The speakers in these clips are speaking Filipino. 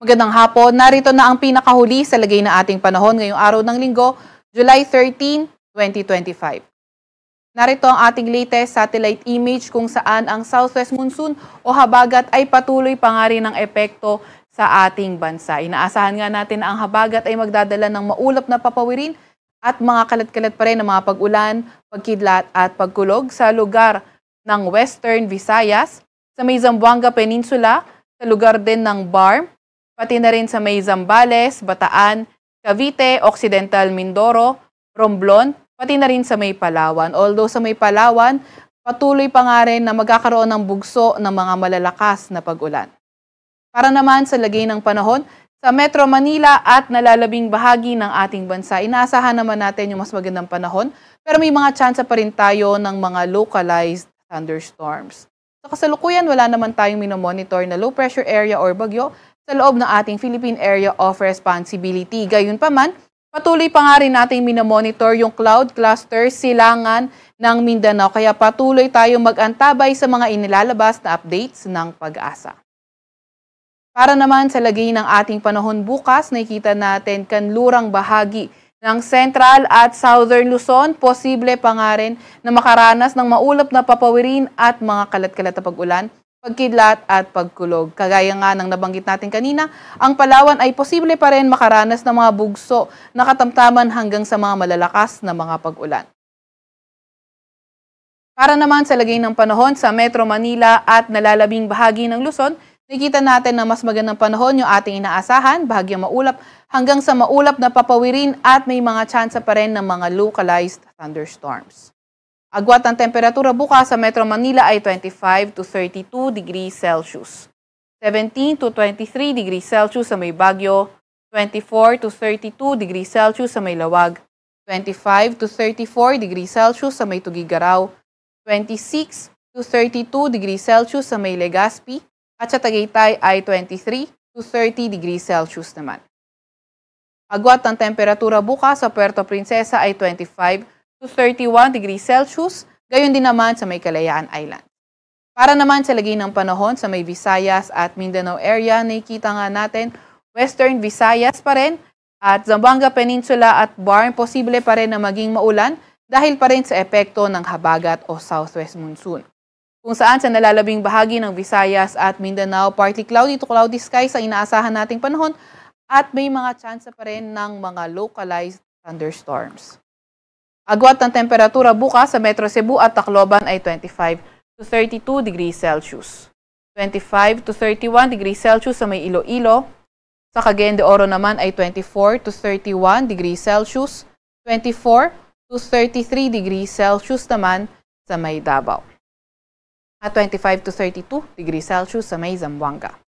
Magandang hapon, narito na ang pinakahuli sa lagay na ating panahon ngayong araw ng Linggo, July 13, 2025. Narito ang ating latest satellite image kung saan ang southwest monsoon o habagat ay patuloy pa nga rin ng epekto sa ating bansa. Inaasahan nga natin na ang habagat ay magdadala ng maulap na papawirin at mga kalat-kalat pa rin ng mga pag-ulan, pagkidlat at pagkulog sa lugar ng Western Visayas, sa may Zamboanga Peninsula, sa lugar din ng Bar, pati na rin sa may Zambales, Bataan, Cavite, Occidental Mindoro, Romblon, pati na rin sa may Palawan. Although sa may Palawan, patuloy pa nga rin na magkakaroon ng bugso ng mga malalakas na pag-ulan. Para naman sa lagay ng panahon, sa Metro Manila at nalalabing bahagi ng ating bansa, inaasahan naman natin yung mas magandang panahon, pero may mga tsansa pa rin tayo ng mga localized thunderstorms. Sa kasalukuyan, wala naman tayong minomonitor na low pressure area or bagyo sa loob ng ating Philippine Area of Responsibility. Gayunpaman, patuloy pa nga rin natin minomonitor yung cloud cluster silangan ng Mindanao, kaya patuloy tayong mag-antabay sa mga inilalabas na updates ng Pag-asa. Para naman sa lagay ng ating panahon bukas, nakikita natin kanlurang bahagi ng Central at Southern Luzon, posible pa nga rin na makaranas ng maulap na papawirin at mga kalat-kalat na pag-ulan, pagkidlat at pagkulog. Kagaya nga ng nabanggit natin kanina, ang Palawan ay posible pa rin makaranas ng mga bugso na katamtaman hanggang sa mga malalakas na mga pag-ulan. Para naman sa lagay ng panahon sa Metro Manila at nalalabing bahagi ng Luzon, nakikita natin na mas magandang panahon yung ating inaasahan, bahagyang maulap hanggang sa maulap na papawirin at may mga tsansa pa rin ng mga localized thunderstorms. Agwat ng temperatura bukas sa Metro Manila ay 25 to 32 degrees Celsius. 17 to 23 degrees Celsius sa may Baguio, 24 to 32 degrees Celsius sa may Lawag, 25 to 34 degrees Celsius sa may Tugigaraw, 26 to 32 degrees Celsius sa may Legazpi, at sa Tagaytay ay 23 to 30 degrees Celsius naman. Agwat ng temperatura bukas sa Puerto Princesa ay 25 to 31 degrees Celsius, gayon din naman sa may Kalayaan Island. Para naman sa lagay ng panahon sa may Visayas at Mindanao area, nakikita nga natin Western Visayas pa rin at Zamboanga Peninsula at Bar, posible pa rin na maging maulan dahil pa rin sa epekto ng habagat o southwest monsoon. Kung saan sa nalalabing bahagi ng Visayas at Mindanao, partly cloudy to cloudy skies ang inaasahan nating panahon at may mga tsansa pa rin ng mga localized thunderstorms. Agwat ng temperatura bukas sa Metro Cebu at Tacloban ay 25 to 32 degrees Celsius. 25 to 31 degrees Celsius sa may Iloilo. Sa Cagayan de Oro naman ay 24 to 31 degrees Celsius. 24 to 33 degrees Celsius naman sa may Davao. At 25 to 32 degrees Celsius sa may Zamboanga.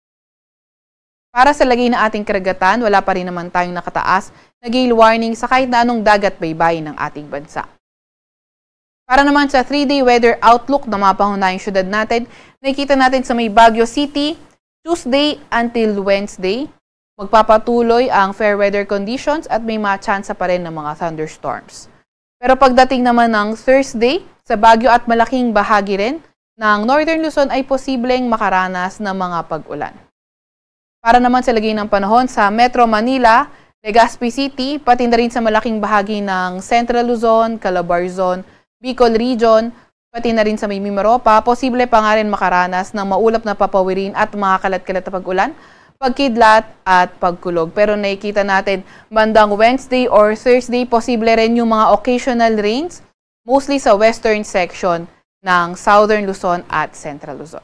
Para sa lagay na ating karagatan, wala pa rin naman tayong nakataas na gale warning sa kahit na anong dagat baybayin ng ating bansa. Para naman sa 3-day weather outlook na mga pangunahing syudad natin, nakikita natin sa may Baguio City, Tuesday until Wednesday, magpapatuloy ang fair weather conditions at may mga tsansa pa rin ng mga thunderstorms. Pero pagdating naman ng Thursday, sa Baguio at malaking bahagi rin ng Northern Luzon ay posibleng makaranas ng mga pag-ulan. Para naman sa lagay ng panahon sa Metro Manila, Legazpi City, pati na rin sa malaking bahagi ng Central Luzon, Calabarzon, Bicol Region, pati na rin sa may Mimaropa, posible pa nga rin makaranas ng maulap na papawirin at mga kalat-kalat na pag-ulan, pagkidlat at pagkulog. Pero nakikita natin bandang Wednesday or Thursday, posible rin yung mga occasional rains, mostly sa western section ng Southern Luzon at Central Luzon.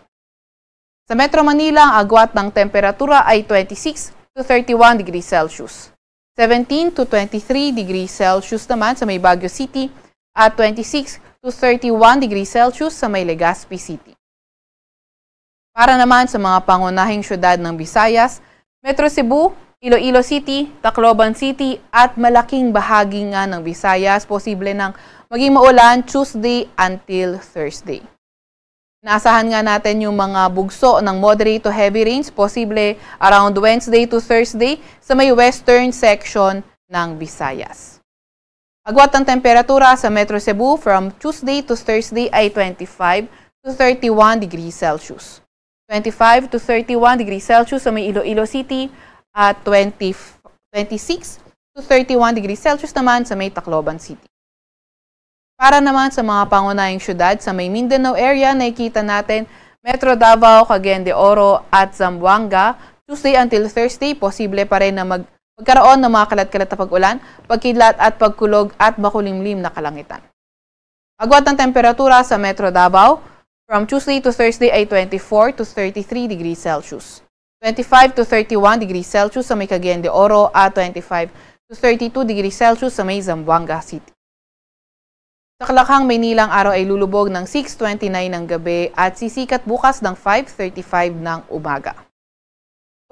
Sa Metro Manila, ang agwat ng temperatura ay 26 to 31 degrees Celsius. 17 to 23 degrees Celsius naman sa may Baguio City at 26 to 31 degrees Celsius sa may Legazpi City. Para naman sa mga pangunahing syudad ng Visayas, Metro Cebu, Iloilo City, Tacloban City at malaking bahagi nga ng Visayas, posible nang maging maulan Tuesday until Thursday. Naasahan nga natin yung mga bugso ng moderate to heavy rains, posible around Wednesday to Thursday sa may western section ng Visayas. Agwat ng temperatura sa Metro Cebu from Tuesday to Thursday ay 25 to 31 degrees Celsius. 25 to 31 degrees Celsius sa may Iloilo City at 26 to 31 degrees Celsius naman sa may Tacloban City. Para naman sa mga pangunahing syudad sa may Mindanao area, nakikita natin Metro Davao, Cagayan de Oro at Zamboanga. Tuesday until Thursday, posible pa rin na magkaroon ng mga kalat-kalat na pag-ulan, pagkidlat at pagkulog at makulimlim na kalangitan. Agwat ng temperatura sa Metro Davao, from Tuesday to Thursday ay 24 to 33 degrees Celsius. 25 to 31 degrees Celsius sa may Cagayan de Oro at 25 to 32 degrees Celsius sa may Zamboanga City. Sa Kalakhang, Maynila, ang araw ay lulubog ng 6:29 ng gabi at sisikat bukas ng 5:35 ng umaga.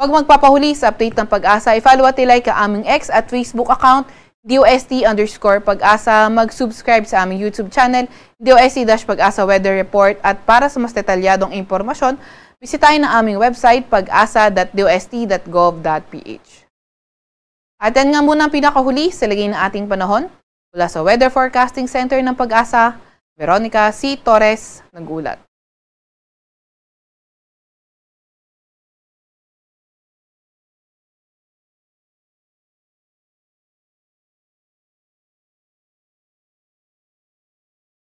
Huwag magpapahuli sa update ng Pag-asa. I-follow at i-like ang aming X at Facebook account, DOST_Pag-asa. Mag-subscribe sa aming YouTube channel, DOST-Pag-asa Weather Report. At para sa mas detalyadong impormasyon, bisitahin ang aming website, pag-asa.dost.gov.ph. At yan nga muna ang pinakahuli sa lagay ng ating panahon. Mula sa Weather Forecasting Center ng Pag-asa, Veronica C. Torres, nag-ulat.